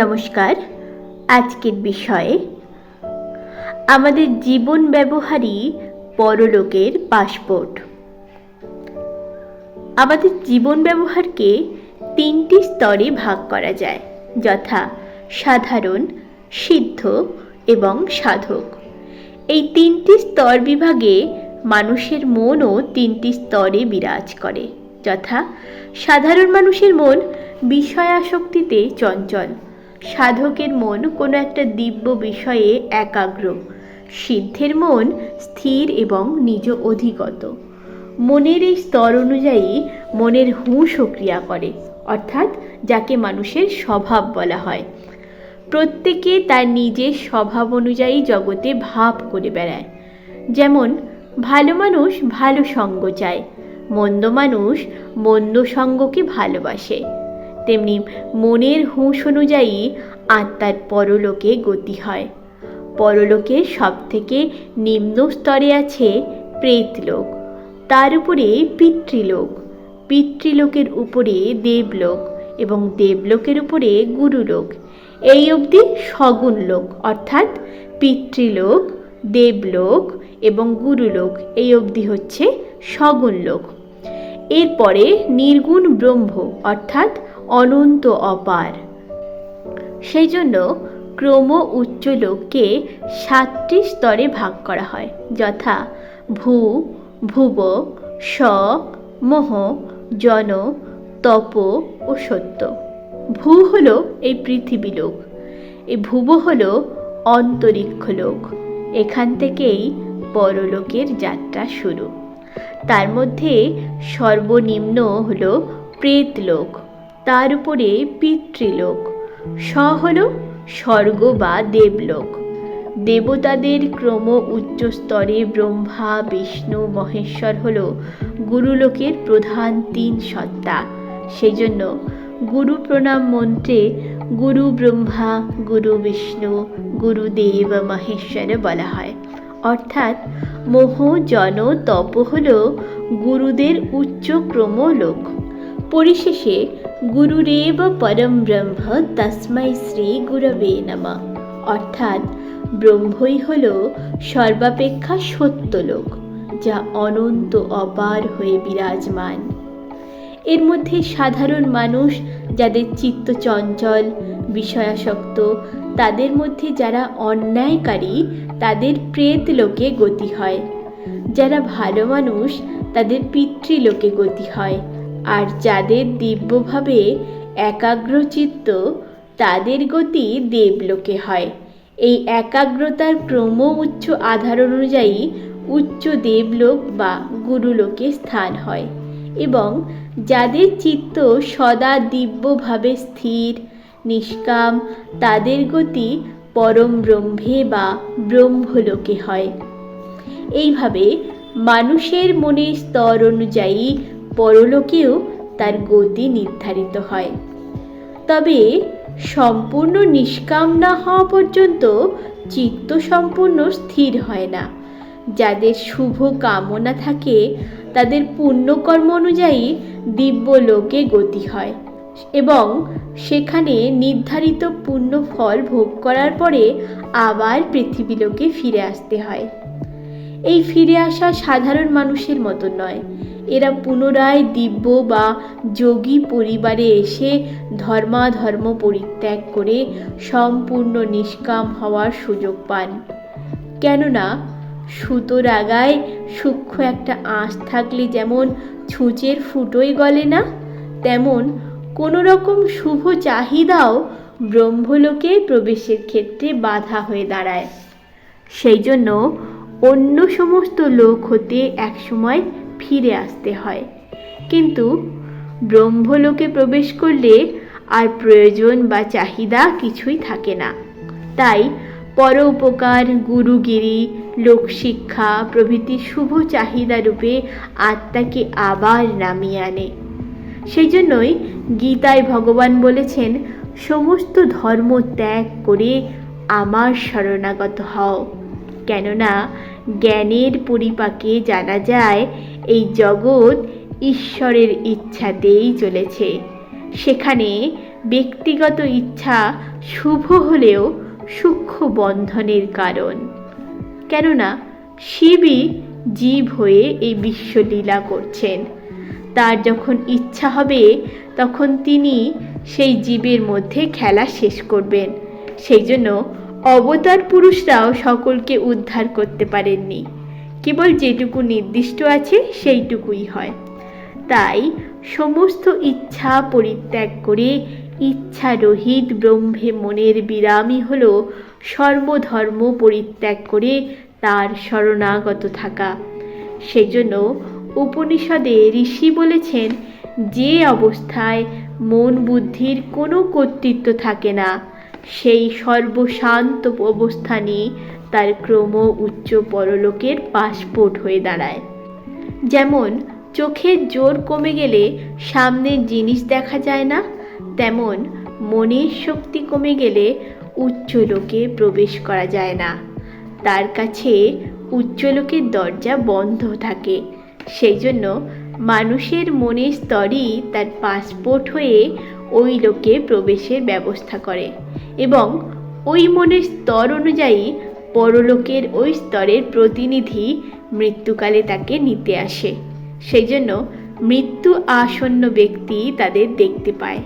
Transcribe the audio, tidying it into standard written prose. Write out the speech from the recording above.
নমস্কার। আজকের বিষয়ে আমাদের জীবন ব্যবহারই পরলোকের পাসপোর্ট। আমাদের জীবন ব্যবহারকে তিনটি স্তরে ভাগ করা যায়, যথা সাধারণ, সিদ্ধ এবং সাধক। এই তিনটি স্তর বিভাগে মানুষের মনও তিনটি স্তরে বিরাজ করে, যথা সাধারণ মানুষের মন বিষয়াসক্তিতে চঞ্চল, সাধকের মন কোনো একটা দিব্য বিষয়ে একাগ্র, সিদ্ধের মন স্থির এবং নিজ অধিগত। মনের এই স্তর অনুযায়ী মনের হুঁশও ক্রিয়া করে, অর্থাৎ যাকে মানুষের স্বভাব বলা হয়। প্রত্যেকে তার নিজের স্বভাব অনুযায়ী জগতে ভাব করে বেড়ায়। যেমন ভালো মানুষ ভালো সঙ্গ চায়, মন্দ মানুষ মন্দ সঙ্গকে ভালোবাসে। তেমনি মনের হুঁশ অনুযায়ী আত্মার পরলোকে গতি হয়। পরলোকের সবথেকে নিম্ন স্তরে আছে প্রেতলোক, তার উপরে পিতৃলোক, পিতৃলোকের উপরে দেবলোক এবং দেবলোকের উপরে গুরুলোক। এই অবধি সগুণ লোক, অর্থাৎ পিতৃলোক, দেবলোক এবং গুরুলোক, এই অবধি হচ্ছে সগুণ লোক। এরপরে নির্গুণ ব্রহ্ম, অর্থাৎ অনন্ত অপার। সেই জন্য ক্রম উচ্চ লোককে 7টি স্তরে ভাগ করা হয়, যথা ভূ, ভুব, স, মোহ, জন, তপ ও সত্য। ভূ হল এই পৃথিবী লোক, এই ভুব হল অন্তরিক্ষ লোক। এখান থেকেই পরলোকের যাত্রা শুরু। তার মধ্যে সর্বনিম্ন হল প্রেতলোক, তার উপরে পিতৃলোক। স হল স্বর্গ বা দেবলোক। দেবতাদের ক্রম উচ্চ স্তরে ব্রহ্মা, বিষ্ণু, মহেশ্বর হল গুরুলোকের প্রধান 3 সত্তা। সেই জন্য গুরু প্রণাম মন্ত্রে গুরু ব্রহ্মা, গুরু বিষ্ণু, গুরুদেব মহেশ্বর বলা হয়। অর্থাৎ মোহ, জন, তপ হল গুরুদের উচ্চ ক্রম লোক। পরিশেষে গুরুরেব পরম ব্রহ্ম তস্मै শ্রী গুরবে নমঃ, অর্থাৎ ব্রহ্মই হল সর্বাপেক্ষা সত্য লোক, যা অনন্ত অপার হয়ে বিরাজমান। এর মধ্যে সাধারণ মানুষ, যাদের চিত্ত চঞ্চল, বিষয়াসক্ত, তাদের মধ্যে যারা অন্যায়কারী, তাদের প্রেতলোকে গতি হয়। যারা ভালো মানুষ, তাদের পিতৃলোকে গতি হয়। আর যাদের দিব্যভাবে একাগ্রচিত্ত, তাদের গতি দেবলোকে হয়। এই একাগ্রতার ক্রম উচ্চ আধার অনুযায়ী উচ্চ দেবলোক বা গুরুলোকে স্থান হয়, এবং যাদের চিত্ত সদা দিব্যভাবে স্থির, নিষ্কাম, তাদের গতি পরম ব্রহ্মে বা ব্রহ্মলোকে হয়। এইভাবে মানুষের মনের স্তর অনুযায়ী পরলোকেও তার গতি নির্ধারিত হয়। তবে সম্পূর্ণ নিষ্কাম না হওয়া পর্যন্ত চিত্ত সম্পূর্ণ স্থির হয় না। যাদের শুভ কামনা থাকে, তাদের পুণ্যকর্ম অনুযায়ী দিব্যলোকে গতি হয় এবং সেখানে নির্ধারিত পুণ্য ফল ভোগ করার পরে আবার পৃথিবীলোকে ফিরে আসতে হয়। এই ফিরে আসা সাধারণ মানুষের মতো নয়। এরা পুনরায় দিব্য বা যোগী পরিবারে এসে ধর্মাধর্ম পরিত্যাগ করে সম্পূর্ণ নিষ্কাম হওয়ার সুযোগ পান। কেননা সুতোর আগায় সূক্ষ্ম একটা আঁশ থাকলে যেমন ছুঁচের ফুটোই গলে না, তেমন কোনো রকম শুভ চাহিদাও ব্রহ্মলোকে প্রবেশের ক্ষেত্রে বাধা হয়ে দাঁড়ায়। সেই জন্য অন্য সমস্ত লোক হতে একসময় ফিরে আসতে হয়। কিন্তু ব্রহ্মলোকে প্রবেশ করলে আর প্রয়োজন বা চাহিদা কিছুই থাকে না। তাই পর উপকার, গুরুগিরি, লোকশিক্ষা প্রভৃতি শুভ চাহিদা রূপে আত্মাকে আবার নামিয়ে আনে। সেই জন্যই গীতায় ভগবান বলেছেন, সমস্ত ধর্ম ত্যাগ করে আমার শরণাগত হও। কেননা জ্ঞানের পরিপাকে জানা যায় এই জগৎ ঈশ্বরের ইচ্ছাতেই চলেছে। সেখানে ব্যক্তিগত ইচ্ছা শুভ হলেও সূক্ষ্ম বন্ধনের কারণ। কেননা শিবই জীব হয়ে এই বিশ্বলীলা করছেন। তার যখন ইচ্ছা হবে তখন তিনি সেই জীবের মধ্যে খেলা শেষ করবেন। সেই জন্য অবতার পুরুষরাও সকলকে উদ্ধার করতে পারেননি, কেবল যেটুকু নির্দিষ্ট আছে সেইটুকুই হয়। তাই সমস্ত ইচ্ছা পরিত্যাগ করে ইচ্ছারহিত ব্রহ্মে মনের বিরামই হল সর্বধর্ম পরিত্যাগ করে তার শরণাগত থাকা। সেজন্য উপনিষদে ঋষি বলেছেন, যে অবস্থায় মন বুদ্ধির কোনো কর্তৃত্ব থাকে না, সেই সর্বশান্ত অবস্থানই তার ক্রম উচ্চ পরলোকের পাসপোর্ট হয়ে দাঁড়ায়। যেমন চোখের জোর কমে গেলে সামনের জিনিস দেখা যায় না, তেমন মনের শক্তি কমে গেলে উচ্চলোকে প্রবেশ করা যায় না। তার কাছে উচ্চলোকের দরজা বন্ধ থাকে। সেই জন্য মানুষের মনের স্তরই তার পাসপোর্ট হয়ে ওই লোকে প্রবেশের ব্যবস্থা করে এবং ওই মনের স্তর অনুযায়ী পরলোকের ওই স্তরের প্রতিনিধি মৃত্যুকালে তাকে নিতে আসে। সেই জন্য মৃত্যু আসন্ন ব্যক্তি তাদের দেখতে পায়।